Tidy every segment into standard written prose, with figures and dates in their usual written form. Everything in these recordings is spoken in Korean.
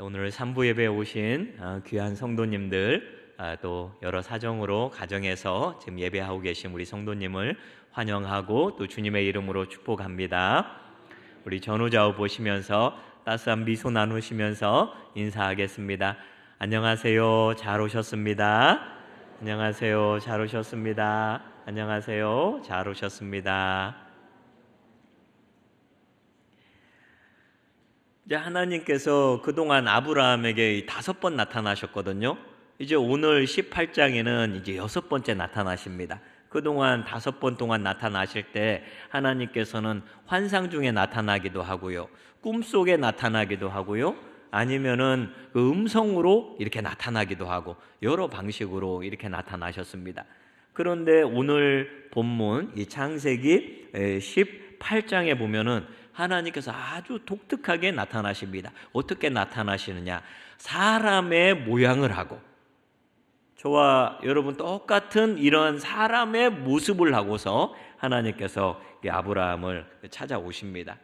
오늘 3부 예배에 오신 귀한 성도님들, 또 여러 사정으로 가정에서 지금 예배하고 계신 우리 성도님을 환영하고 또 주님의 이름으로 축복합니다. 우리 전후좌우 보시면서 따스한 미소 나누시면서 인사하겠습니다. 안녕하세요. 잘 오셨습니다. 안녕하세요. 잘 오셨습니다. 안녕하세요. 잘 오셨습니다. 이제 하나님께서 그동안 아브라함에게 5번 나타나셨거든요. 이제 오늘 18장에는 이제 6번째 나타나십니다. 그동안 5번 동안 나타나실 때 하나님께서는 환상 중에 나타나기도 하고요, 꿈속에 나타나기도 하고요, 아니면은 그 음성으로 이렇게 나타나기도 하고 여러 방식으로 이렇게 나타나셨습니다. 그런데 오늘 본문 이 창세기 18장에 보면은 하나님께서 아주 독특하게 나타나십니다. 어떻게 나타나시느냐? 사람의 모양을 하고, 저와 여러분 똑같은 이런 사람의 모습을 하고서 하나님께서 아브라함을 찾아오십니다.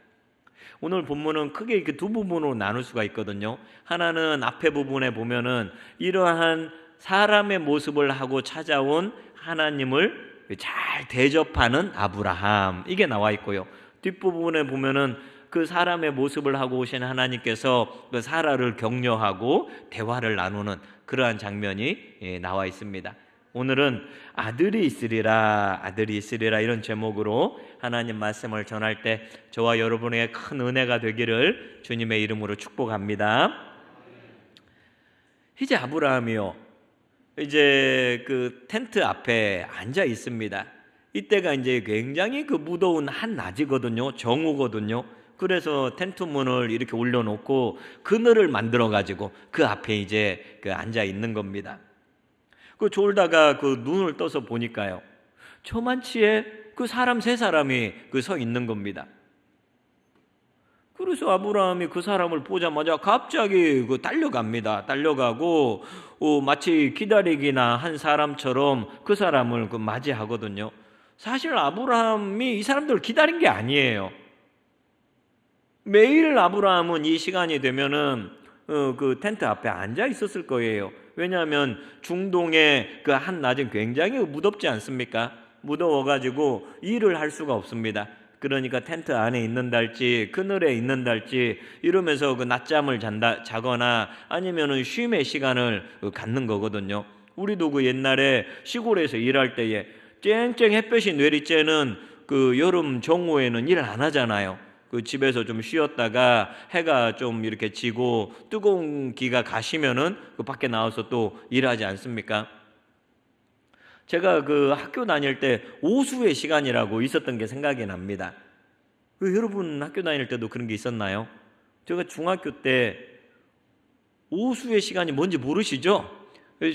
오늘 본문은 크게 이렇게 두 부분으로 나눌 수가 있거든요. 하나는 앞에 부분에 보면은 이러한 사람의 모습을 하고 찾아온 하나님을 잘 대접하는 아브라함, 이게 나와 있고요. 뒷부분에 보면은 그 사람의 모습을 하고 오신 하나님께서 그 사라를 격려하고 대화를 나누는 그러한 장면이 나와 있습니다. 오늘은 아들이 있으리라 이런 제목으로 하나님 말씀을 전할 때 저와 여러분에게 큰 은혜가 되기를 주님의 이름으로 축복합니다. 이제 아브라함이요, 이제 그 텐트 앞에 앉아 있습니다. 이때가 이제 굉장히 그 무더운 한낮이거든요. 정오거든요. 그래서 텐트 문을 이렇게 올려놓고 그늘을 만들어 가지고 그 앞에 이제 그 앉아 있는 겁니다. 그 졸다가 그 눈을 떠서 보니까요, 저만치에 그 사람 3사람이 그 서 있는 겁니다. 그래서 아브라함이 그 사람을 보자마자 갑자기 그 달려갑니다. 달려가고 마치 기다리기나 한 사람처럼 그 사람을 그 맞이하거든요. 사실 아브라함이 이 사람들을 기다린 게 아니에요. 매일 아브라함은 이 시간이 되면은 그 텐트 앞에 앉아 있었을 거예요. 왜냐하면 중동의 그 한낮은 굉장히 무덥지 않습니까? 무더워가지고 일을 할 수가 없습니다. 그러니까 텐트 안에 있는달지 그늘에 있는달지 이러면서 그 낮잠을 자거나 아니면은 쉼의 시간을 갖는 거거든요. 우리도 그 옛날에 시골에서 일할 때에 쨍쨍 햇볕이 내리쬐는 그 여름 정오에는 일 안 하잖아요. 그 집에서 좀 쉬었다가 해가 좀 이렇게 지고 뜨거운 기가 가시면은 그 밖에 나와서 또 일하지 않습니까? 제가 그 학교 다닐 때 오수의 시간이라고 있었던 게 생각이 납니다. 여러분 학교 다닐 때도 그런 게 있었나요? 제가 중학교 때 오수의 시간이 뭔지 모르시죠?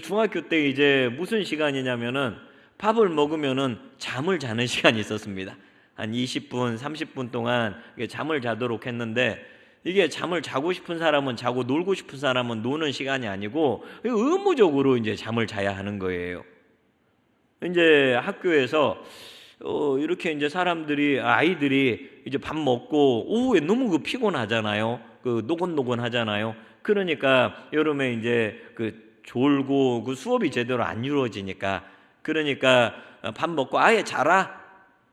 중학교 때 이제 무슨 시간이냐면은 밥을 먹으면은 잠을 자는 시간이 있었습니다. 한 20분, 30분 동안 잠을 자도록 했는데, 이게 잠을 자고 싶은 사람은 자고 놀고 싶은 사람은 노는 시간이 아니고 의무적으로 이제 잠을 자야 하는 거예요. 이제 학교에서 이렇게 이제 아이들이 이제 밥 먹고 오후에 너무 그 피곤하잖아요. 그 노곤노곤 하잖아요. 그러니까 여름에 이제 그 졸고 그 수업이 제대로 안 이루어지니까, 그러니까 밥 먹고 아예 자라,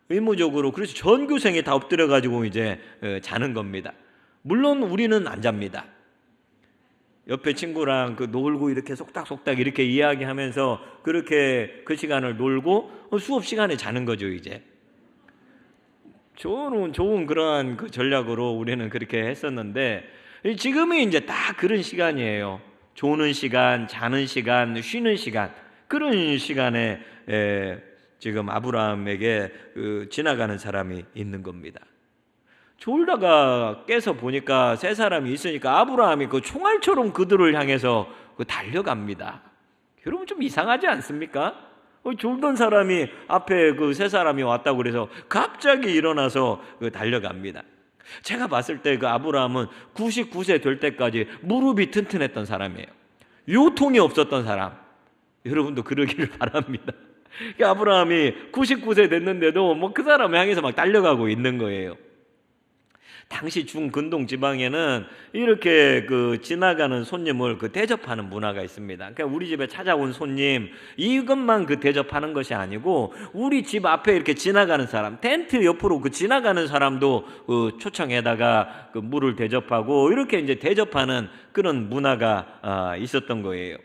의무적으로. 그래서 전교생이 다 엎드려 가지고 이제 자는 겁니다. 물론 우리는 안 잡니다. 옆에 친구랑 그 놀고 이렇게 속닥속닥 이렇게 이야기하면서 그렇게 그 시간을 놀고 수업 시간에 자는 거죠. 이제 좋은 그러한 그 전략으로 우리는 그렇게 했었는데, 지금이 이제 딱 그런 시간이에요. 조는 시간, 자는 시간, 쉬는 시간, 그런 시간에 지금 아브라함에게 지나가는 사람이 있는 겁니다. 졸다가 깨서 보니까 3사람이 있으니까 아브라함이 그 총알처럼 그들을 향해서 달려갑니다. 여러분 좀 이상하지 않습니까? 졸던 사람이 앞에 그 3사람이 왔다고 그래서 갑자기 일어나서 달려갑니다. 제가 봤을 때 그 아브라함은 99세 될 때까지 무릎이 튼튼했던 사람이에요. 요통이 없었던 사람. 여러분도 그러기를 바랍니다. 아브라함이 99세 됐는데도 뭐 그 사람을 향해서 막 달려가고 있는 거예요. 당시 중근동 지방에는 이렇게 그 지나가는 손님을 그 대접하는 문화가 있습니다. 그러니까 우리 집에 찾아온 손님 이것만 그 대접하는 것이 아니고 우리 집 앞에 이렇게 지나가는 사람, 텐트 옆으로 그 지나가는 사람도 초청해다가 그 물을 대접하고 이렇게 이제 대접하는 그런 문화가 있었던 거예요.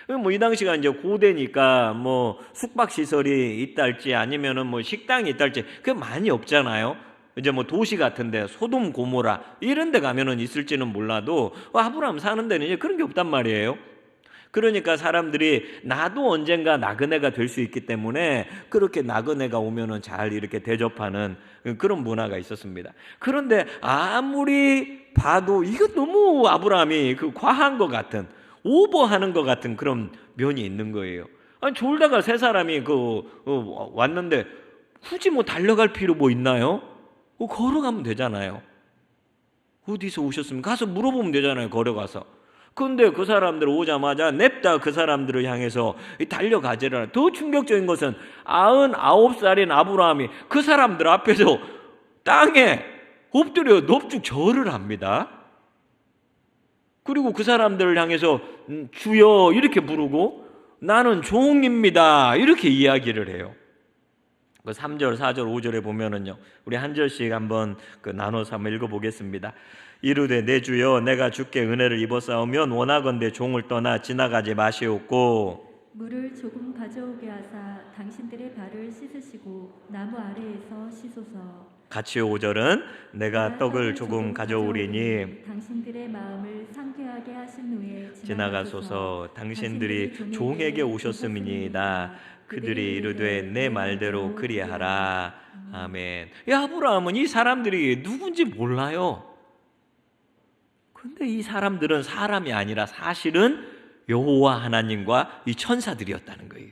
뭐 이 당시가 이제 고대니까 뭐 숙박 시설이 있다 할지 아니면은 뭐 식당이 있다 할지 그게 많이 없잖아요. 이제 뭐 도시 같은데 소돔 고모라 이런 데 가면은 있을지는 몰라도 아브라함 사는 데는 이제 그런 게 없단 말이에요. 그러니까 사람들이 나도 언젠가 나그네가 될 수 있기 때문에 그렇게 나그네가 오면은 잘 이렇게 대접하는 그런 문화가 있었습니다. 그런데 아무리 봐도 이거 너무 아브라함이 그 과한 것 같은 오버하는 것 같은 그런 면이 있는 거예요. 아니 졸다가 세 사람이 왔는데 굳이 뭐 달려갈 필요 뭐 있나요? 걸어가면 되잖아요. 어디서 오셨습니까? 가서 물어보면 되잖아요. 걸어가서. 그런데 그 사람들 오자마자 냅다 그 사람들을 향해서 달려가지라. 더 충격적인 것은 99살인 아브라함이 그 사람들 앞에서 땅에 엎드려 넙죽 절을 합니다. 그리고 그 사람들을 향해서 주여 이렇게 부르고 나는 종입니다 이렇게 이야기를 해요. 그 3절, 4절, 5절에 보면은요. 우리 한 절씩 한번 나눠서 한번 읽어보겠습니다. 이르되 내 주여 내가 주께 은혜를 입었사오면 원하건대 종을 떠나 지나가지 마시옵고 물을 조금 가져오게 하사 당신들의 발을 씻으시고 나무 아래에서 씻소서. 같이 5절은 내가 떡을 조금 가져오리니 당신들의 마음을 상쾌하게 하신 후에 지나가소서. 당신들이 종에게 오셨음이니이다. 그들이 이르되 내 말대로 그리하라. 아멘. 아브라함은 이 사람들이 누군지 몰라요. 근데 이 사람들은 사람이 아니라 사실은 여호와 하나님과 이 천사들이었다는 거예요.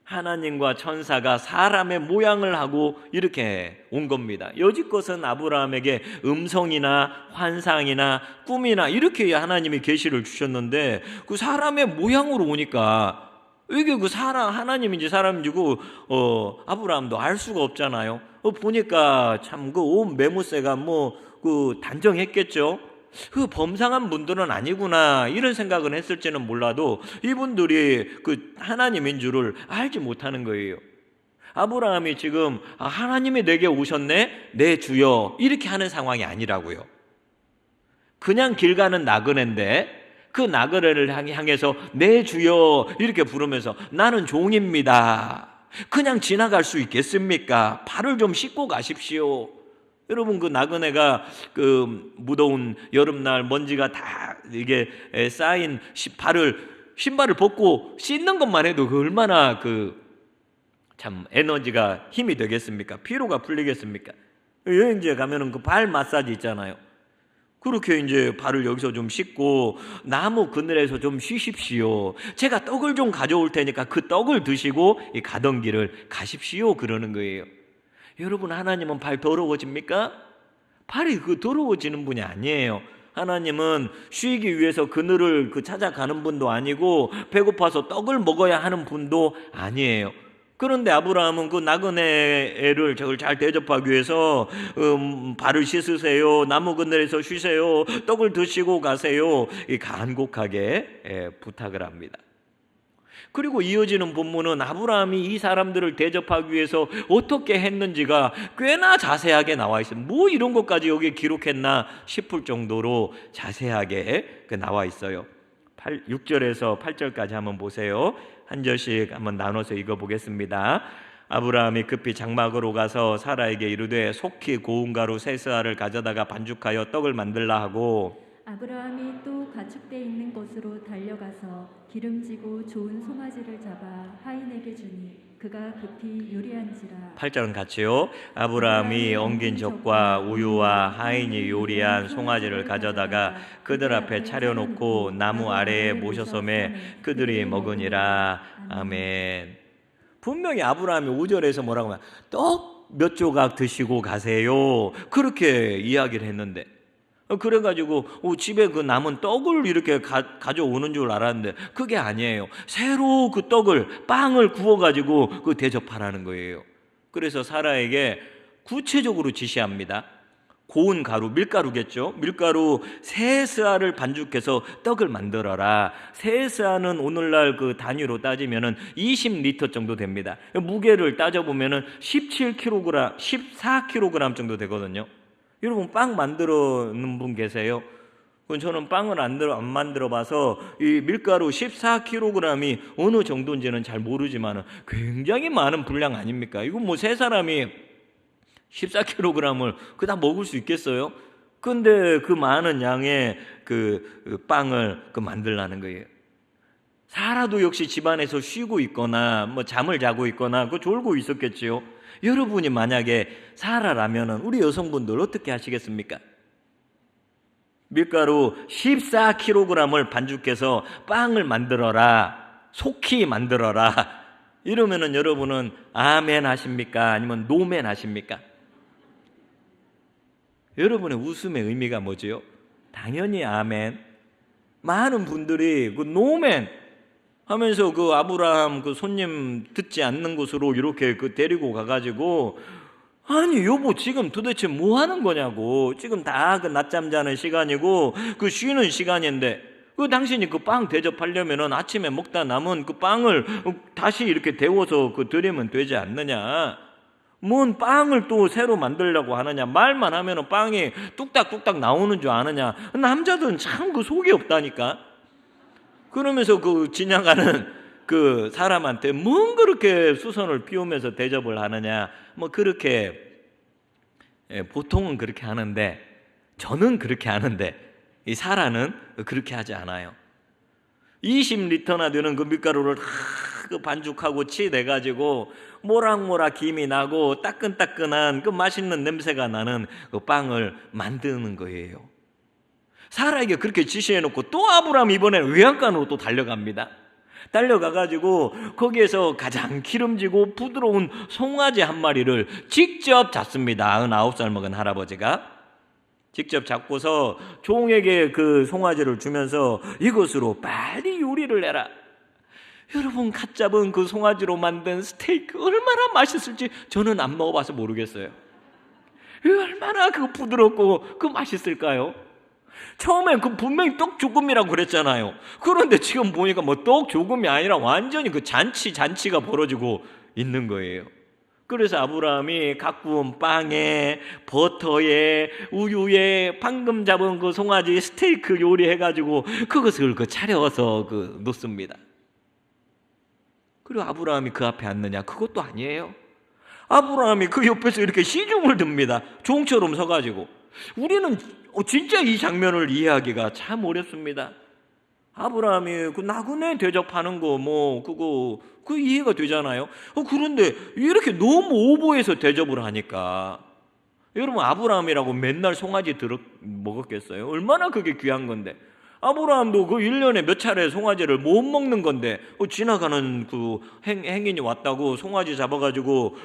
하나님과 천사가 사람의 모양을 하고 이렇게 온 겁니다. 여지껏은 아브라함에게 음성이나 환상이나 꿈이나 이렇게 하나님이 계시를 주셨는데 그 사람의 모양으로 오니까 이게 그 사람 하나님인지 사람인지 아브라함도 알 수가 없잖아요. 보니까 참 그 온 매무새가 단정했겠죠. 그 범상한 분들은 아니구나 이런 생각은 했을지는 몰라도 이분들이 그 하나님인 줄을 알지 못하는 거예요. 아브라함이 지금 하나님이 내게 오셨네 내 주여 이렇게 하는 상황이 아니라고요. 그냥 길 가는 나그네인데 그 나그네를 향해서 내 주여 이렇게 부르면서 나는 종입니다. 그냥 지나갈 수 있겠습니까? 발을 좀 씻고 가십시오. 여러분 그 나그네가 그 무더운 여름날 먼지가 다 이게 쌓인 신발을 벗고 씻는 것만 해도 그 얼마나 참 에너지가 힘이 되겠습니까? 피로가 풀리겠습니까? 여행지에 가면은 그 발 마사지 있잖아요. 그렇게 이제 발을 여기서 좀 씻고 나무 그늘에서 좀 쉬십시오. 제가 떡을 좀 가져올 테니까 그 떡을 드시고 이 가던 길을 가십시오. 그러는 거예요. 여러분 하나님은 발 더러워집니까? 발이 더러워지는 분이 아니에요. 하나님은 쉬기 위해서 그늘을 찾아가는 분도 아니고 배고파서 떡을 먹어야 하는 분도 아니에요. 그런데 아브라함은 그 나그네를 저걸 잘 대접하기 위해서 발을 씻으세요. 나무 그늘에서 쉬세요. 떡을 드시고 가세요. 간곡하게 부탁을 합니다. 그리고 이어지는 본문은 아브라함이 이 사람들을 대접하기 위해서 어떻게 했는지가 꽤나 자세하게 나와 있어요. 뭐 이런 것까지 여기 기록했나 싶을 정도로 자세하게 나와 있어요. 6절에서 8절까지 한번 보세요. 한 절씩 한번 나눠서 읽어보겠습니다. 아브라함이 급히 장막으로 가서 사라에게 이르되 속히 고운 가루 세 스아를 가져다가 반죽하여 떡을 만들라 하고 아브라함이 또 가축대 있는 곳으로 달려가서 기름지고 좋은 송아지를 잡아 하인에게 주니 그가 급히 요리한지라. 8절은 같이요. 아브라함이 엉긴 젖과 우유와 하인이 요리한 송아지를 가져다가 그들 앞에 차려놓고 나무 아래에 모셔섬에 그들이 먹으니라. 아멘. 분명히 아브라함이 5절에서 뭐라고 하면 떡 몇 조각 드시고 가세요 그렇게 이야기를 했는데 그래가지고 집에 그 남은 떡을 이렇게 가져오는 줄 알았는데 그게 아니에요. 새로 그 빵을 구워가지고 대접하라는 거예요. 그래서 사라에게 구체적으로 지시합니다. 고운 가루, 밀가루겠죠. 밀가루 세 스아를 반죽해서 떡을 만들어라. 세 스아는 오늘날 그 단위로 따지면은 20리터 정도 됩니다. 무게를 따져보면은 17kg, 14kg 정도 되거든요. 여러분, 빵 만드는 분 계세요? 저는 빵을 안 만들어 봐서 이 밀가루 14kg이 어느 정도인지는 잘 모르지만 굉장히 많은 분량 아닙니까? 이거 뭐 세 사람이 14kg을 그다 먹을 수 있겠어요? 근데 그 많은 양의 그 빵을 만들라는 거예요. 사라도 역시 집안에서 쉬고 있거나 뭐 잠을 자고 있거나 졸고 있었겠지요. 여러분이 만약에 사라라면은 우리 여성분들 어떻게 하시겠습니까? 밀가루 14kg을 반죽해서 빵을 만들어라, 속히 만들어라, 이러면은 여러분은 아멘 하십니까? 아니면 노멘 하십니까? 여러분의 웃음의 의미가 뭐지요? 당연히 아멘. 많은 분들이 그 노멘 하면서 그 아브라함 그 손님 듣지 않는 곳으로 이렇게 데리고 가가지고, 아니 여보 지금 도대체 뭐 하는 거냐고. 지금 다 그 낮잠 자는 시간이고 그 쉬는 시간인데 그 당신이 그 빵 대접하려면은 아침에 먹다 남은 그 빵을 다시 이렇게 데워서 드리면 되지 않느냐. 뭔 빵을 또 새로 만들려고 하느냐. 말만 하면은 빵이 뚝딱뚝딱 나오는 줄 아느냐. 남자들은 참 그 속이 없다니까. 그러면서 지나가는 그 사람한테 뭔 그렇게 수선을 피우면서 대접을 하느냐. 뭐 그렇게 보통은 그렇게 하는데, 저는 그렇게 하는데 이 사라는 그렇게 하지 않아요. 20리터나 되는 그 밀가루를 그 반죽하고 치대가지고 모락모락 김이 나고 따끈따끈한 그 맛있는 냄새가 나는 그 빵을 만드는 거예요. 사라에게 그렇게 지시해놓고 또 아브라함 이번에는 외양간으로 또 달려갑니다. 달려가가지고 거기에서 가장 기름지고 부드러운 송아지 한 마리를 직접 잡습니다. 99살 먹은 할아버지가 직접 잡고서 종에게 그 송아지를 주면서 이것으로 빨리 요리를 해라. 여러분, 갓 잡은 그 송아지로 만든 스테이크 얼마나 맛있을지 저는 안 먹어봐서 모르겠어요. 얼마나 부드럽고 맛있을까요? 처음엔 분명히 떡 조금이라고 그랬잖아요. 그런데 지금 보니까 뭐 떡 조금이 아니라 완전히 잔치가 벌어지고 있는 거예요. 그래서 아브라함이 갓 구운 빵에 버터에 우유에 방금 잡은 그 송아지 스테이크 요리해가지고 그것을 차려서 놓습니다. 그리고 아브라함이 그 앞에 앉느냐? 그것도 아니에요. 아브라함이 그 옆에서 이렇게 시중을 듭니다. 종처럼 서가지고. 우리는 진짜 이 장면을 이해하기가 참 어렵습니다. 아브라함이 나그네 대접하는 거 그거 이해가 되잖아요. 그런데 이렇게 너무 오버해서 대접을 하니까, 여러분, 아브라함이라고 맨날 송아지 먹었겠어요? 얼마나 그게 귀한 건데. 아브라함도 1년에 몇 차례 송아지를 못 먹는 건데 지나가는 행인이 왔다고 송아지 잡아가지고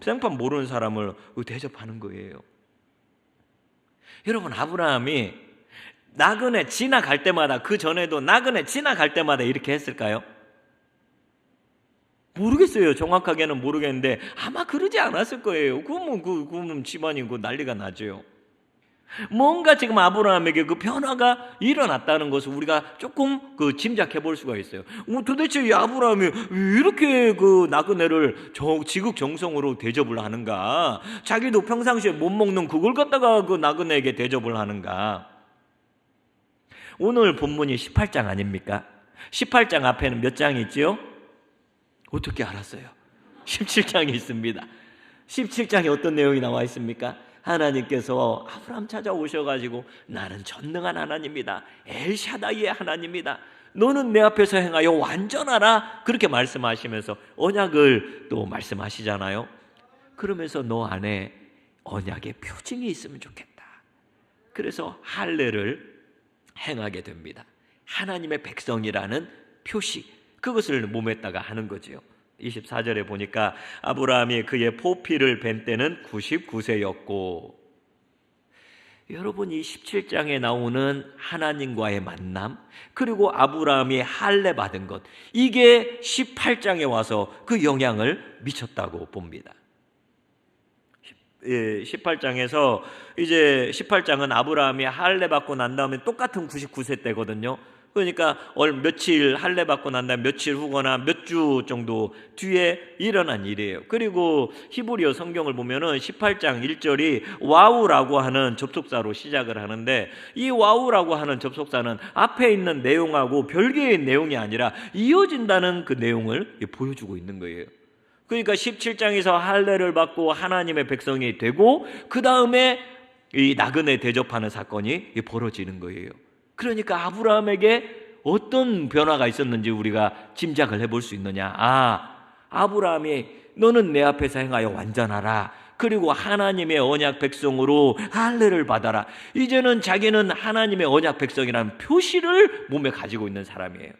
생판 모르는 사람을 대접하는 거예요. 여러분, 아브라함이 나그네 지나갈 때마다, 그 전에도 나그네 지나갈 때마다 이렇게 했을까요? 모르겠어요. 정확하게는 모르겠는데 아마 그러지 않았을 거예요. 그러면 집안이 난리가 나죠. 뭔가 지금 아브라함에게 변화가 일어났다는 것을 우리가 조금 짐작해 볼 수가 있어요. 도대체 이 아브라함이 이렇게 나그네를 지극정성으로 대접을 하는가? 자기도 평상시에 못 먹는 그걸 갖다가 나그네에게 대접을 하는가? 오늘 본문이 18장 아닙니까? 18장 앞에는 몇 장이 있지요? 어떻게 알았어요? 17장이 있습니다. 17장에 어떤 내용이 나와 있습니까? 하나님께서 아브라함 찾아오셔가지고 나는 전능한 하나님이다. 엘샤다이의 하나님이다. 너는 내 앞에서 행하여 완전하라. 그렇게 말씀하시면서 언약을 또 말씀하시잖아요. 그러면서 너 안에 언약의 표징이 있으면 좋겠다. 그래서 할례를 행하게 됩니다. 하나님의 백성이라는 표시, 그것을 몸에다가 하는 거지요. 24절에 보니까 아브라함이 그의 포피를 벤 때는 99세였고, 여러분, 이 17장에 나오는 하나님과의 만남, 그리고 아브라함이 할례 받은 것, 이게 18장에 와서 그 영향을 미쳤다고 봅니다. 18장에서 이제 18장은 아브라함이 할례 받고 난 다음에 똑같은 99세 때거든요. 그러니까 며칠 할례 받고 난 다음에 며칠 후거나 몇 주 정도 뒤에 일어난 일이에요. 그리고 히브리어 성경을 보면은 18장 1절이 와우라고 하는 접속사로 시작을 하는데, 이 와우라고 하는 접속사는 앞에 있는 내용하고 별개의 내용이 아니라 이어진다는 그 내용을 보여주고 있는 거예요. 그러니까 17장에서 할례를 받고 하나님의 백성이 되고 그 다음에 이 나그네 대접하는 사건이 벌어지는 거예요. 그러니까 아브라함에게 어떤 변화가 있었는지 우리가 짐작을 해볼 수 있느냐. 아브라함이 너는 내 앞에서 행하여 완전하라. 그리고 하나님의 언약 백성으로 할례를 받아라. 이제는 자기는 하나님의 언약 백성이라는 표시를 몸에 가지고 있는 사람이에요.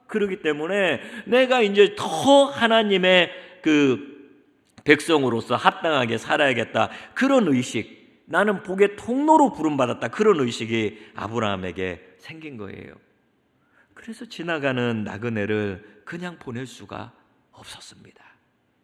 그렇기 때문에 내가 이제 더 하나님의 그 백성으로서 합당하게 살아야겠다, 그런 의식, 나는 복의 통로로 부름받았다, 그런 의식이 아브라함에게 생긴 거예요. 그래서 지나가는 나그네를 그냥 보낼 수가 없었습니다.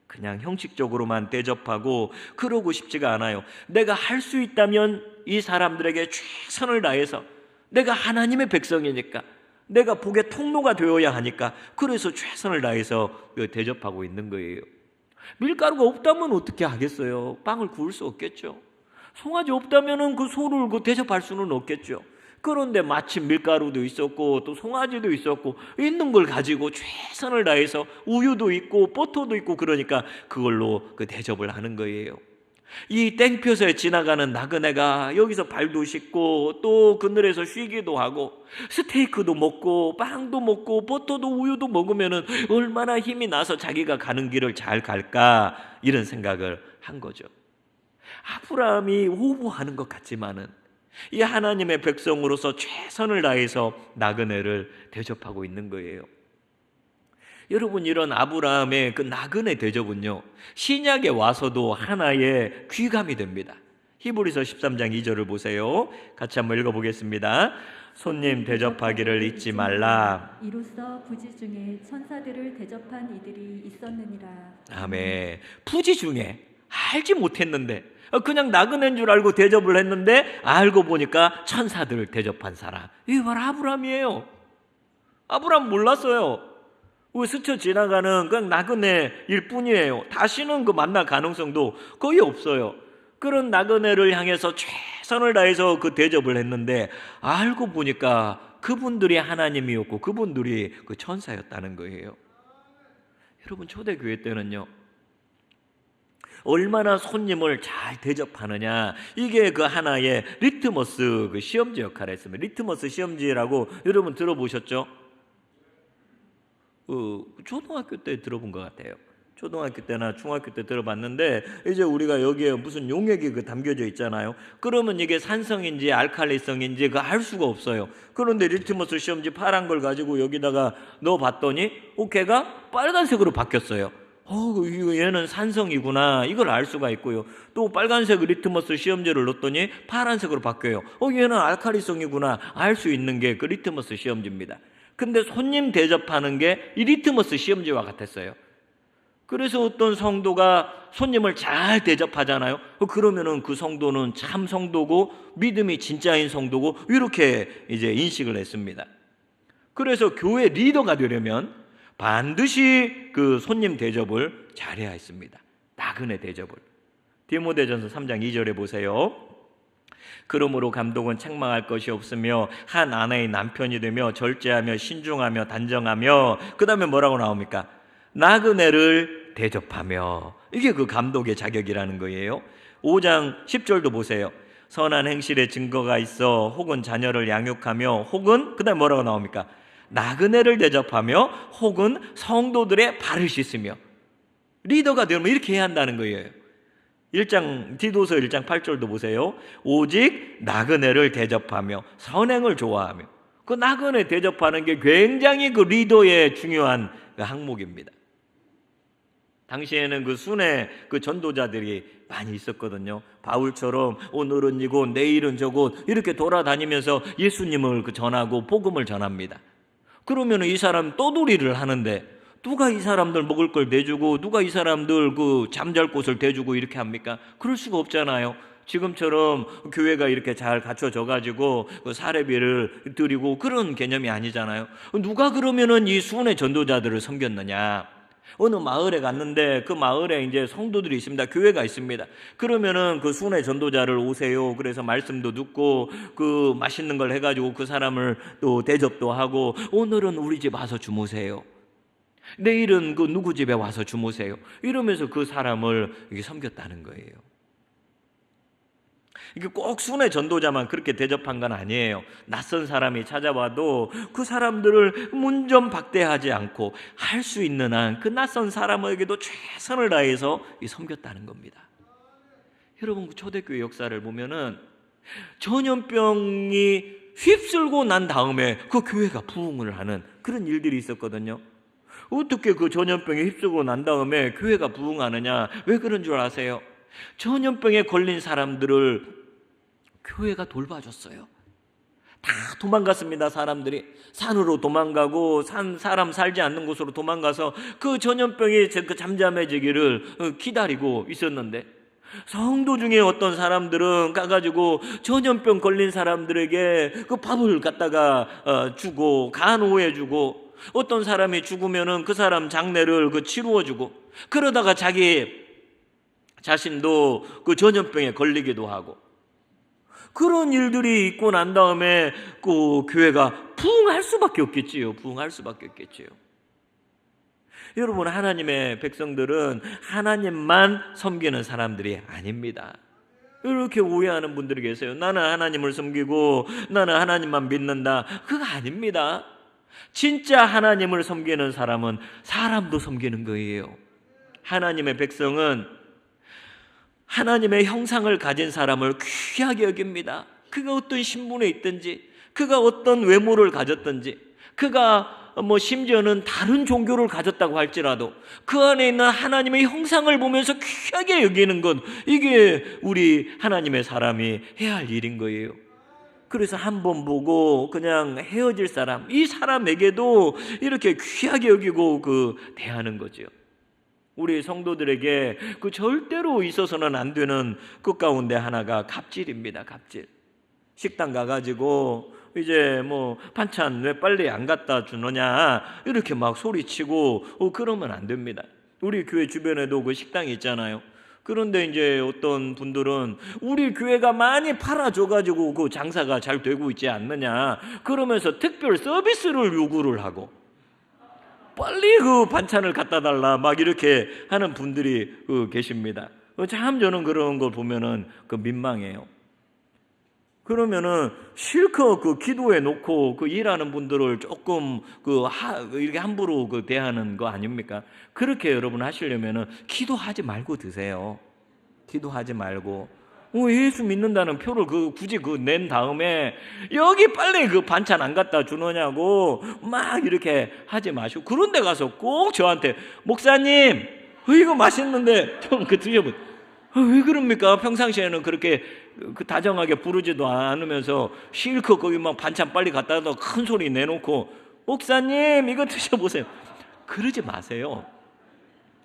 그냥 형식적으로만 대접하고 그러고 싶지가 않아요. 내가 할 수 있다면 이 사람들에게 최선을 다해서, 내가 하나님의 백성이니까, 내가 복의 통로가 되어야 하니까, 그래서 최선을 다해서 대접하고 있는 거예요. 밀가루가 없다면 어떻게 하겠어요? 빵을 구울 수 없겠죠. 송아지 없다면 그 소를 대접할 수는 없겠죠. 그런데 마침 밀가루도 있었고 또 송아지도 있었고 있는 걸 가지고 최선을 다해서 우유도 있고 버터도 있고, 그러니까 그걸로 대접을 하는 거예요. 이 땡볕에 지나가는 나그네가 여기서 발도 씻고 또 그늘에서 쉬기도 하고 스테이크도 먹고 빵도 먹고 버터도 우유도 먹으면 얼마나 힘이 나서 자기가 가는 길을 잘 갈까, 이런 생각을 한 거죠. 아브라함이 오버하는 것 같지만은 이 하나님의 백성으로서 최선을 다해서 나그네를 대접하고 있는 거예요. 여러분, 이런 아브라함의 그 나그네 대접은요, 신약에 와서도 하나의 귀감이 됩니다. 히브리서 13장 2절을 보세요. 같이 한번 읽어보겠습니다. 손님 대접하기를 잊지 말라. 이로써 부지 중에 천사들을 대접한 이들이 있었느니라. 아멘. 부지 중에 알지 못했는데 그냥 나그네인 줄 알고 대접을 했는데 알고 보니까 천사들을 대접한 사람, 이게 바로 아브라함이에요. 아브라함 몰랐어요. 스쳐 지나가는 그냥 나그네일 뿐이에요. 다시는 그 만날 가능성도 거의 없어요. 그런 나그네를 향해서 최선을 다해서 그 대접을 했는데 알고 보니까 그분들이 하나님이었고 그분들이 그 천사였다는 거예요. 여러분, 초대교회 때는요, 얼마나 손님을 잘 대접하느냐, 이게 그 하나의 리트머스 그 시험지 역할을 했습니다. 리트머스 시험지라고 여러분 들어보셨죠? 초등학교 때 들어본 것 같아요. 초등학교 때나 중학교 때 들어봤는데, 이제 우리가 여기에 무슨 용액이 담겨져 있잖아요. 그러면 이게 산성인지 알칼리성인지 알 수가 없어요. 그런데 리트머스 시험지 파란 걸 가지고 여기다가 넣어봤더니 걔가 빨간색으로 바뀌었어요. 얘는 산성이구나, 이걸 알 수가 있고요. 또 빨간색 리트머스 시험지를 넣었더니 파란색으로 바뀌어요. 얘는 알칼리성이구나, 알 수 있는 게 그 리트머스 시험지입니다. 근데 손님 대접하는 게 이 리트머스 시험지와 같았어요. 그래서 어떤 성도가 손님을 잘 대접하잖아요. 그러면은 그 성도는 참 성도고 믿음이 진짜인 성도고, 이렇게 이제 인식을 했습니다. 그래서 교회 리더가 되려면 반드시 그 손님 대접을 잘해야 했습니다. 나그네 대접을. 디모데전서 3장 2절에 보세요. 그러므로 감독은 책망할 것이 없으며 한 아내의 남편이 되며 절제하며 신중하며 단정하며, 그 다음에 뭐라고 나옵니까? 나그네를 대접하며. 이게 그 감독의 자격이라는 거예요. 5장 10절도 보세요. 선한 행실의 증거가 있어 혹은 자녀를 양육하며, 혹은 그 다음에 뭐라고 나옵니까? 나그네를 대접하며, 혹은 성도들의 발을 씻으며. 리더가 되면 이렇게 해야 한다는 거예요. 디도서 1장 8절도 보세요. 오직 나그네를 대접하며 선행을 좋아하며. 그 나그네 대접하는 게 굉장히 그 리더의 중요한 그 항목입니다. 당시에는 그 순회 그 전도자들이 많이 있었거든요. 바울처럼 오늘은 이곳 내일은 저곳 이렇게 돌아다니면서 예수님을 전하고 복음을 전합니다. 그러면 이 사람 떠돌이를 하는데 누가 이 사람들 먹을 걸 대주고 누가 이 사람들 그 잠잘 곳을 대주고 이렇게 합니까? 그럴 수가 없잖아요. 지금처럼 교회가 이렇게 잘 갖춰져 가지고 그 사례비를 드리고 그런 개념이 아니잖아요. 누가 그러면은 이 수훈의 전도자들을 섬겼느냐? 어느 마을에 갔는데 그 마을에 이제 성도들이 있습니다. 교회가 있습니다. 그러면은 그 수훈의 전도자를 오세요. 그래서 말씀도 듣고 그 맛있는 걸 해가지고 그 사람을 또 대접도 하고, 오늘은 우리 집 와서 주무세요. 내일은 그 누구 집에 와서 주무세요. 이러면서 그 사람을 이게 섬겼다는 거예요. 이게 꼭 순회 전도자만 그렇게 대접한 건 아니에요. 낯선 사람이 찾아와도 그 사람들을 문전박대하지 않고 할 수 있는 한 그 낯선 사람에게도 최선을 다해서 섬겼다는 겁니다. 여러분, 그 초대교회 역사를 보면은 전염병이 휩쓸고 난 다음에 그 교회가 부흥을 하는 그런 일들이 있었거든요. 어떻게 그 전염병에 휩쓸고 난 다음에 교회가 부흥하느냐? 왜 그런 줄 아세요? 전염병에 걸린 사람들을 교회가 돌봐줬어요. 다 도망갔습니다. 사람들이 산으로 도망가고 사람 살지 않는 곳으로 도망가서 그 전염병이 그 잠잠해지기를 기다리고 있었는데, 성도 중에 어떤 사람들은 가가지고 전염병 걸린 사람들에게 그 밥을 갖다가 주고 간호해주고, 어떤 사람이 죽으면은 그 사람 장례를 치루어주고, 그러다가 자기 자신도 그 전염병에 걸리기도 하고, 그런 일들이 있고 난 다음에 그 교회가 부흥할 수밖에 없겠지요. 부흥할 수밖에 없겠지요. 여러분, 하나님의 백성들은 하나님만 섬기는 사람들이 아닙니다. 이렇게 오해하는 분들이 계세요. 나는 하나님을 섬기고 나는 하나님만 믿는다. 그거 아닙니다. 진짜 하나님을 섬기는 사람은 사람도 섬기는 거예요. 하나님의 백성은 하나님의 형상을 가진 사람을 귀하게 여깁니다. 그가 어떤 신분에 있든지, 그가 어떤 외모를 가졌든지, 그가 심지어는 다른 종교를 가졌다고 할지라도 그 안에 있는 하나님의 형상을 보면서 귀하게 여기는 것, 이게 우리 하나님의 사람이 해야 할 일인 거예요. 그래서 한 번 보고 그냥 헤어질 사람, 이 사람에게도 이렇게 귀하게 여기고 대하는 거죠. 우리 성도들에게 절대로 있어서는 안 되는 것 가운데 하나가 갑질입니다. 갑질. 식당 가가지고 이제 반찬 왜 빨리 안 갖다 주느냐 이렇게 막 소리치고 그러면 안 됩니다. 우리 교회 주변에도 그 식당이 있잖아요. 그런데 이제 어떤 분들은 우리 교회가 많이 팔아줘가지고 그 장사가 잘 되고 있지 않느냐 그러면서 특별 서비스를 요구를 하고, 빨리 그 반찬을 갖다 달라 막 이렇게 하는 분들이 계십니다. 참 저는 그런 걸 보면은 민망해요. 그러면은 실컷 기도해 놓고 일하는 분들을 조금 이렇게 함부로 대하는 거 아닙니까? 그렇게 여러분 하시려면은 기도하지 말고 드세요. 기도하지 말고. 예수 믿는다는 표를 굳이 낸 다음에 여기 빨리 반찬 안 갖다 주느냐고 막 이렇게 하지 마시고, 그런 데 가서 꼭 저한테 목사님 이거 맛있는데 좀 드셔보세요. 왜 그럽니까? 평상시에는 그렇게 다정하게 부르지도 않으면서 실컷 거기 막 반찬 빨리 갖다 놔 큰 소리 내놓고 목사님 이거 드셔보세요. 그러지 마세요.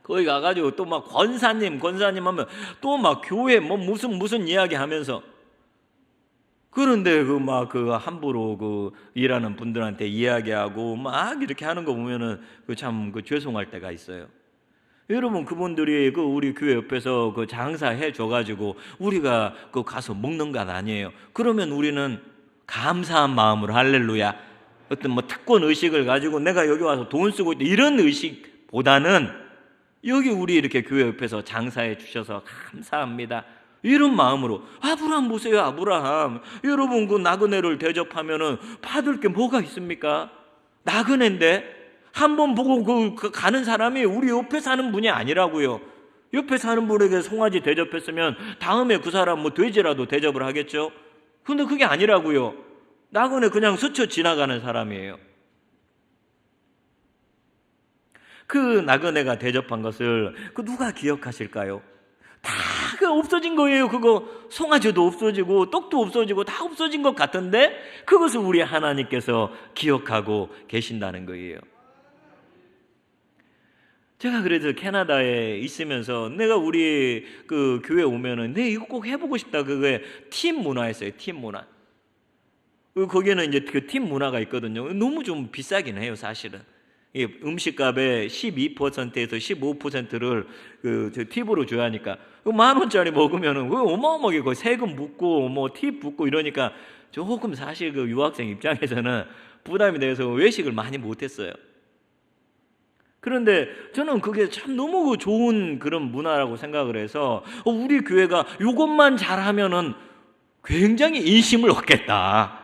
거기 가가지고 또 막 권사님 하면 또 막 교회 무슨 이야기 하면서, 그런데 함부로 일하는 분들한테 이야기하고 막 이렇게 하는 거 보면은 참 죄송할 때가 있어요. 여러분, 그분들이 우리 교회 옆에서 장사해 줘가지고 우리가 가서 먹는 건 아니에요. 그러면 우리는 감사한 마음으로 할렐루야, 어떤 특권 의식을 가지고 내가 여기 와서 돈 쓰고 있다 이런 의식보다는 여기 우리 이렇게 교회 옆에서 장사해 주셔서 감사합니다, 이런 마음으로. 아브라함 보세요. 아브라함, 여러분 나그네를 대접하면은 받을 게 뭐가 있습니까? 나그네인데 한 번 보고 가는 사람이 우리 옆에 사는 분이 아니라고요. 옆에 사는 분에게 송아지 대접했으면 다음에 그 사람 돼지라도 대접을 하겠죠. 근데 그게 아니라고요. 나그네 그냥 스쳐 지나가는 사람이에요. 그 나그네가 대접한 것을 누가 기억하실까요? 다 없어진 거예요. 송아지도 없어지고 떡도 없어지고 다 없어진 것 같은데 그것을 우리 하나님께서 기억하고 계신다는 거예요. 제가 그래서 캐나다에 있으면서 내가 우리 그 교회 오면은 내 이거 꼭 해보고 싶다. 그게 팀 문화였어요. 팀 문화. 거기에는 이제 그 팀 문화가 있거든요. 너무 좀 비싸긴 해요, 사실은. 이 음식값의 12%에서 15%를 저 팁으로 줘야 하니까 10,000원짜리 먹으면은 어마어마하게 그 세금 묻고 뭐 팁 붓고 이러니까 조금 사실 그 유학생 입장에서는 부담이 돼서 외식을 많이 못했어요. 그런데 저는 그게 참 너무 좋은 그런 문화라고 생각을 해서 우리 교회가 이것만 잘하면은 굉장히 인심을 얻겠다.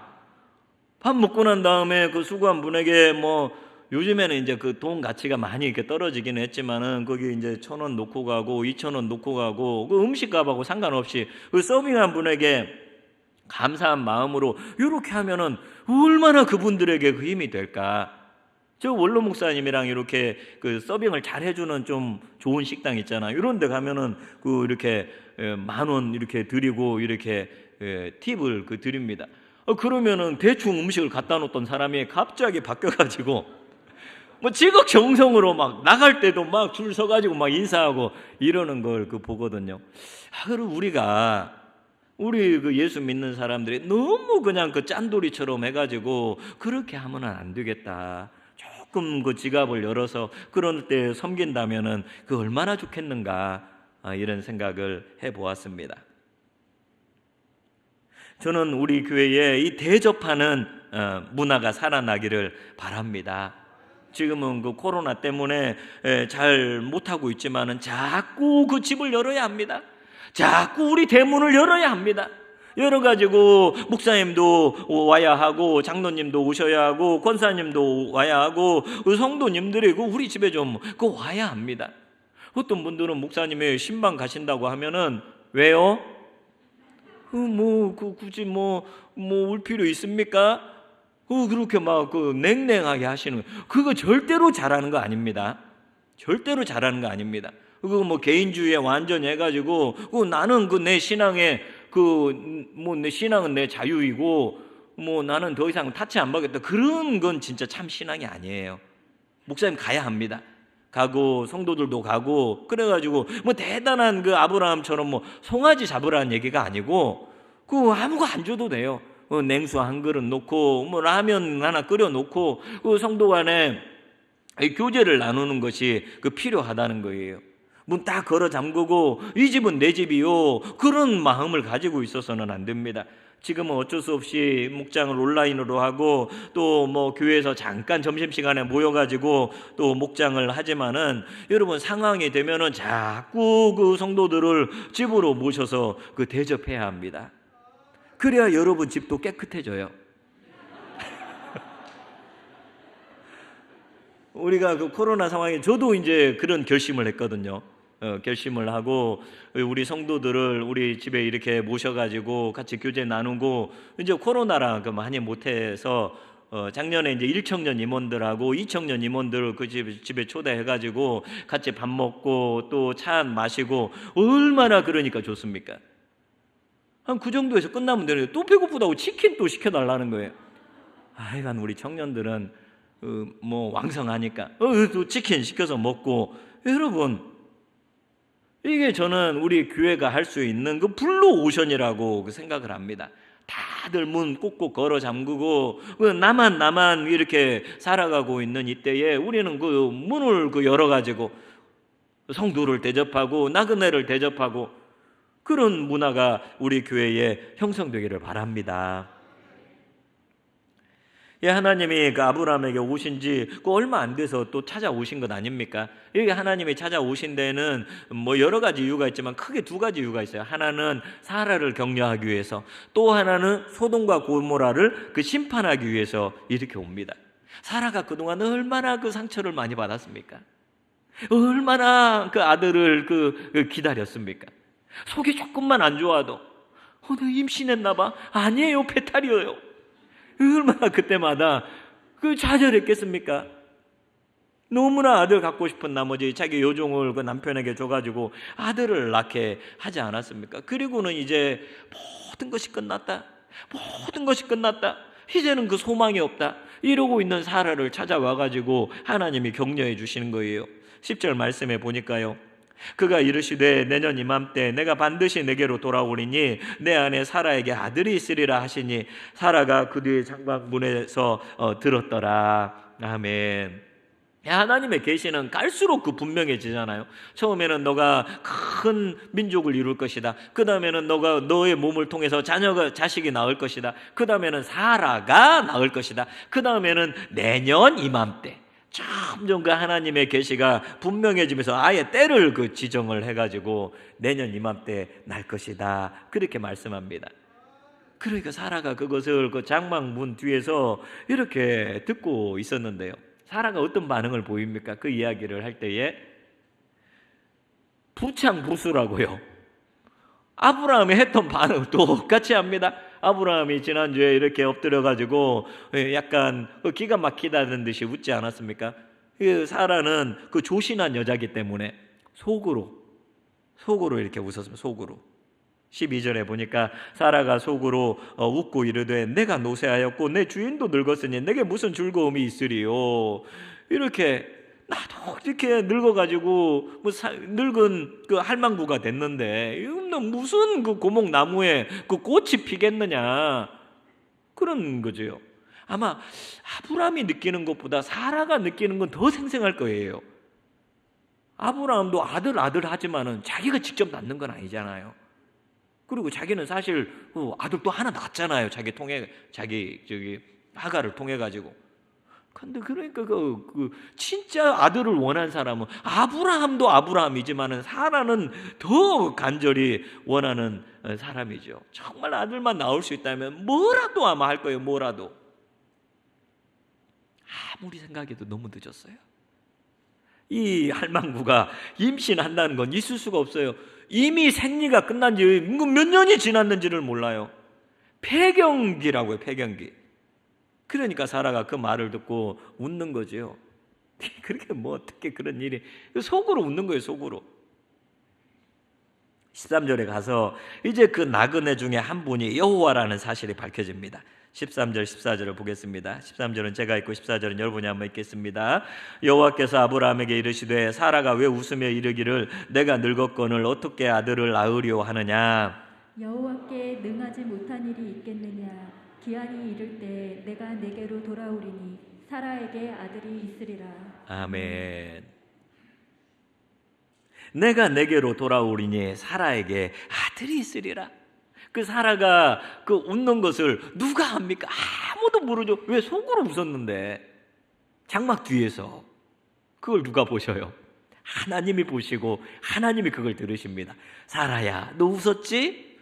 밥 먹고 난 다음에 그 수고한 분에게 뭐 요즘에는 이제 그 돈 가치가 많이 이렇게 떨어지긴 했지만은 거기 이제 1,000원 놓고 가고 2,000원 놓고 가고 그 음식값하고 상관없이 그 서빙한 분에게 감사한 마음으로 이렇게 하면은 얼마나 그분들에게 그 힘이 될까. 저 원로 목사님이랑 이렇게 그 서빙을 잘 해주는 좀 좋은 식당 있잖아요. 이런 데 가면은 그 이렇게 10,000원 이렇게 드리고 이렇게 팁을 그 드립니다. 그러면은 대충 음식을 갖다 놓던 사람이 갑자기 바뀌어가지고 뭐 지극정성으로 막 나갈 때도 막 줄 서가지고 막 인사하고 이러는 걸 그 보거든요. 그리고 우리 그 예수 믿는 사람들이 너무 그냥 그 짠돌이처럼 해가지고 그렇게 하면은 안 되겠다. 조금 그 지갑을 열어서 그런 때 섬긴다면은 그 얼마나 좋겠는가, 이런 생각을 해보았습니다. 저는 우리 교회에 이 대접하는 문화가 살아나기를 바랍니다. 지금은 그 코로나 때문에 잘 못하고 있지만은 자꾸 그 집을 열어야 합니다. 자꾸 우리 대문을 열어야 합니다. 열어가지고 목사님도 와야 하고 장로님도 오셔야 하고 권사님도 와야 하고 성도님들이 우리 집에 좀 와야 합니다. 어떤 분들은 목사님의 신방 가신다고 하면은 왜요? 굳이 올 필요 있습니까? 그렇게 막 냉랭하게 하시는 거예요. 그거 절대로 잘하는 거 아닙니다. 절대로 잘하는 거 아닙니다. 그거 뭐 개인주의에 완전히 해가지고 나는 내 신앙에 내 신앙은 내 자유이고 나는 더 이상 타치 안 받겠다. 그런 건 진짜 참 신앙이 아니에요. 목사님 가야 합니다. 가고 성도들도 가고 그래가지고 대단한 그 아브라함처럼 송아지 잡으라는 얘기가 아니고 아무거 안 줘도 돼요. 냉수 한 그릇 놓고 라면 하나 끓여 놓고 성도 간에 교제를 나누는 것이 필요하다는 거예요. 문 딱 걸어 잠그고 이 집은 내 집이요, 그런 마음을 가지고 있어서는 안 됩니다. 지금은 어쩔 수 없이 목장을 온라인으로 하고 또 교회에서 잠깐 점심시간에 모여가지고 또 목장을 하지만은 여러분 상황이 되면은 자꾸 그 성도들을 집으로 모셔서 대접해야 합니다. 그래야 여러분 집도 깨끗해져요. 우리가 코로나 상황에 저도 이제 그런 결심을 했거든요. 결심을 하고 우리 성도들을 우리 집에 이렇게 모셔가지고 같이 교제 나누고 이제 코로나라 많이 못해서 작년에 이제 1청년 임원들하고 2청년 임원들을 그 집에 초대해가지고 같이 밥 먹고 또 차 마시고 얼마나 그러니까 좋습니까? 한 그 정도에서 끝나면 되는데 또 배고프다고 치킨 또 시켜달라는 거예요. 하여간 우리 청년들은 왕성하니까 또 치킨 시켜서 먹고. 여러분, 이게 저는 우리 교회가 할 수 있는 블루 오션이라고 생각을 합니다. 다들 문 꼭꼭 걸어 잠그고 나만 이렇게 살아가고 있는 이때에 우리는 문을 열어가지고 성도를 대접하고 나그네를 대접하고 그런 문화가 우리 교회에 형성되기를 바랍니다. 하나님이 아브라함에게 오신 지 얼마 안 돼서 또 찾아오신 것 아닙니까? 여기 하나님이 찾아오신 데는 여러 가지 이유가 있지만 크게 두 가지 이유가 있어요. 하나는 사라를 격려하기 위해서, 또 하나는 소돔과 고모라를 심판하기 위해서 이렇게 옵니다. 사라가 그동안 얼마나 상처를 많이 받았습니까? 얼마나 아들을 기다렸습니까? 속이 조금만 안 좋아도 너 임신했나 봐. 아니에요, 배탈이에요. 얼마나 그때마다 좌절했겠습니까? 너무나 아들 갖고 싶은 나머지 자기 요종을 남편에게 줘가지고 아들을 낳게 하지 않았습니까? 그리고는 이제 모든 것이 끝났다. 모든 것이 끝났다. 이제는 소망이 없다. 이러고 있는 사라를 찾아와가지고 하나님이 격려해 주시는 거예요. 10절 말씀에 보니까요, 그가 이르시되 내년 이맘때 내가 반드시 내게로 돌아오리니 내 안에 사라에게 아들이 있으리라 하시니 사라가 그 뒤에 장막문에서 들었더라. 아멘. 하나님의 계시는 갈수록 그 분명해지잖아요. 처음에는 너가 큰 민족을 이룰 것이다. 그 다음에는 너가 너의 몸을 통해서 자식이 나올 것이다. 그 다음에는 사라가 나올 것이다. 그 다음에는 내년 이맘때. 점점 그 하나님의 계시가 분명해지면서 아예 때를 지정을 해가지고 내년 이맘때 날 것이다, 그렇게 말씀합니다. 그러니까 사라가 그것을 그 장막문 뒤에서 이렇게 듣고 있었는데요, 사라가 어떤 반응을 보입니까? 그 이야기를 할 때에 부창부수라고요. 아브라함이 했던 반응 똑같이 합니다. 아브라함이 지난주에 이렇게 엎드려가지고 약간 기가 막히다는 듯이 웃지 않았습니까? 사라는 그 조신한 여자기 때문에 속으로 이렇게 웃었습니다. 속으로. 12절에 보니까 사라가 속으로 웃고 이르되 내가 노쇠하였고 내 주인도 늙었으니 내게 무슨 즐거움이 있으리요. 이렇게 나도 이렇게 늙어가지고 늙은 그 할망구가 됐는데 무슨 그 고목나무에 그 꽃이 피겠느냐, 그런 거죠. 아마 아브라함이 느끼는 것보다 사라가 느끼는 건 더 생생할 거예요. 아브라함도 아들 하지만은 자기가 직접 낳는 건 아니잖아요. 그리고 자기는 사실 아들 또 하나 낳았잖아요. 자기 하가를 통해 가지고. 근데 그러니까 진짜 아들을 원한 사람은 아브라함도 아브라함이지만은 사라는 더 간절히 원하는 사람이죠. 정말 아들만 나올 수 있다면 뭐라도 아마 할 거예요. 뭐라도. 아무리 생각해도 너무 늦었어요. 이 할망구가 임신한다는 건 있을 수가 없어요. 이미 생리가 끝난 지 몇 년이 지났는지를 몰라요. 폐경기라고요. 폐경기. 그러니까 사라가 그 말을 듣고 웃는 거죠. 그렇게 어떻게 그런 일이, 속으로 웃는 거예요. 속으로. 13절에 가서 이제 그 나그네 중에 한 분이 여호와라는 사실이 밝혀집니다. 13절 14절을 보겠습니다. 13절은 제가 읽고 14절은 여러분이 한번 읽겠습니다. 여호와께서 아브라함에게 이르시되 사라가 왜 웃으며 이르기를 내가 늙었거늘 어떻게 아들을 낳으려 하느냐. 여호와께 능하지 못한 일이 있겠느냐. 기한이 이를 때 내가 내게로 돌아오리니 사라에게 아들이 있으리라. 아멘. 내가 내게로 돌아오리니 사라에게 아들이 있으리라. 그 사라가 그 웃는 것을 누가 합니까? 아무도 모르죠. 왜? 속으로 웃었는데. 장막 뒤에서. 그걸 누가 보셔요? 하나님이 보시고 하나님이 그걸 들으십니다. 사라야, 너 웃었지?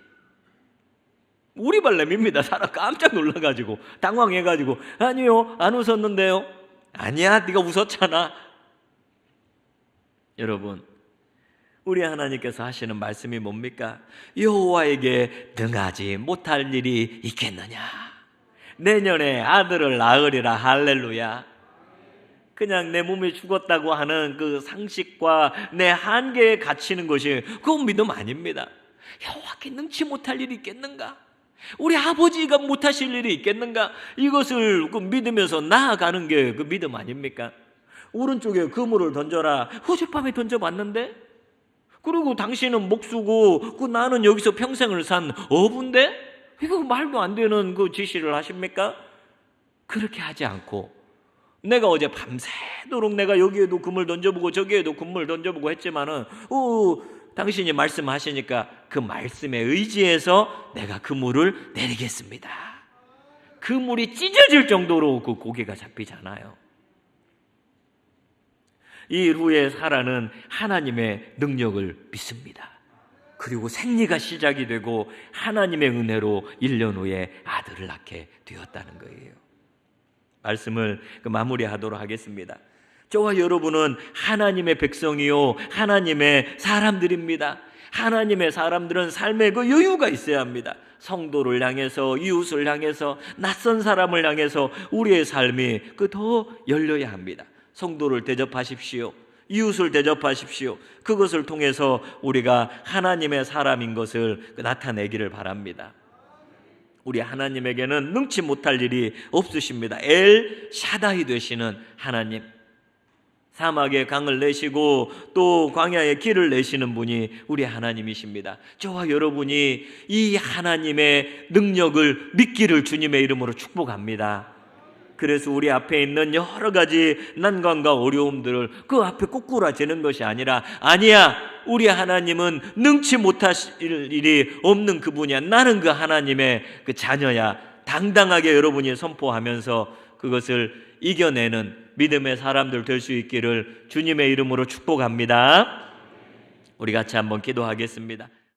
우리발렘입니다. 사라 깜짝 놀라가지고 당황해가지고 아니요, 안 웃었는데요. 아니야, 네가 웃었잖아. 여러분, 우리 하나님께서 하시는 말씀이 뭡니까? 여호와에게 능하지 못할 일이 있겠느냐. 내년에 아들을 낳으리라. 할렐루야. 그냥 내 몸이 죽었다고 하는 그 상식과 내 한계에 갇히는 것이 그건 믿음 아닙니다. 여호와께 능치 못할 일이 있겠는가? 우리 아버지가 못하실 일이 있겠는가? 이것을 믿으면서 나아가는 게 그 믿음 아닙니까? 오른쪽에 그물을 던져라. 어젯밤에 던져봤는데? 그리고 당신은 목수고 나는 여기서 평생을 산 어부인데? 이거 말도 안 되는 그 지시를 하십니까? 그렇게 하지 않고 내가 어제 밤새도록 내가 여기에도 그물 던져보고 저기에도 그물 던져보고 했지만은 당신이 말씀하시니까 그 말씀에 의지해서 내가 그물을 내리겠습니다. 그물이 찢어질 정도로 그 고기가 잡히잖아요. 이 후에 사라는 하나님의 능력을 믿습니다. 그리고 생리가 시작이 되고 하나님의 은혜로 1년 후에 아들을 낳게 되었다는 거예요. 말씀을 마무리하도록 하겠습니다. 저와 여러분은 하나님의 백성이요 하나님의 사람들입니다. 하나님의 사람들은 삶에 그 여유가 있어야 합니다. 성도를 향해서, 이웃을 향해서, 낯선 사람을 향해서 우리의 삶이 더 열려야 합니다. 성도를 대접하십시오. 이웃을 대접하십시오. 그것을 통해서 우리가 하나님의 사람인 것을 나타내기를 바랍니다. 우리 하나님에게는 능치 못할 일이 없으십니다. 엘 샤다이 되시는 하나님, 사막에 강을 내시고 또 광야에 길을 내시는 분이 우리 하나님이십니다. 저와 여러분이 이 하나님의 능력을 믿기를 주님의 이름으로 축복합니다. 그래서 우리 앞에 있는 여러 가지 난관과 어려움들을 그 앞에 꼬꾸라지는 것이 아니라, 아니야, 우리 하나님은 능치 못하실 일이 없는 그분이야, 나는 그 하나님의 그 자녀야, 당당하게 여러분이 선포하면서 그것을 이겨내는 믿음의 사람들 될 수 있기를 주님의 이름으로 축복합니다. 우리 같이 한번 기도하겠습니다.